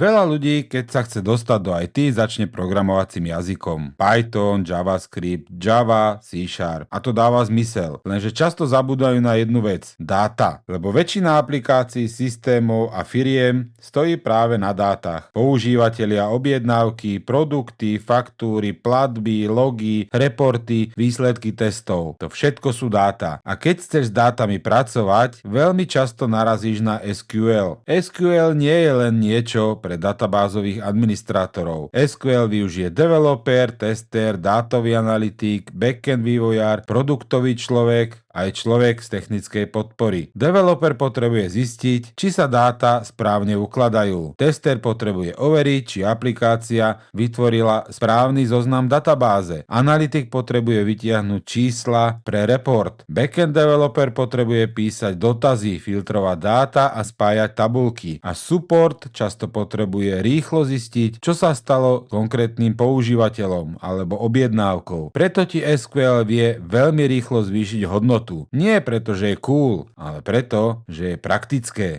Veľa ľudí, keď sa chce dostať do IT, začne programovacím jazykom. Python, JavaScript, Java, C#. A to dáva zmysel. Lenže často zabúdajú na jednu vec. Dáta. Lebo väčšina aplikácií, systémov a firiem stojí práve na dátach. Používatelia, objednávky, produkty, faktúry, platby, logy, reporty, výsledky testov. To všetko sú dáta. A keď chceš s dátami pracovať, veľmi často narazíš na SQL. SQL nie je len niečo pre databázových administrátorov. SQL využije developer, tester, dátový analytik, backend vývojár, produktový človek, aj človek z technickej podpory. Developer potrebuje zistiť, či sa dáta správne ukladajú. Tester potrebuje overiť, či aplikácia vytvorila správny zoznam databáze. Analytik potrebuje vytiahnuť čísla pre report. Backend developer potrebuje písať dotazy, filtrovať dáta a spájať tabulky. A support často potrebuje rýchlo zistiť, čo sa stalo konkrétnym používateľom alebo objednávkou. Preto ti SQL vie veľmi rýchlo zvýšiť hodnotu. Nie preto, že je cool, ale preto, že je praktické.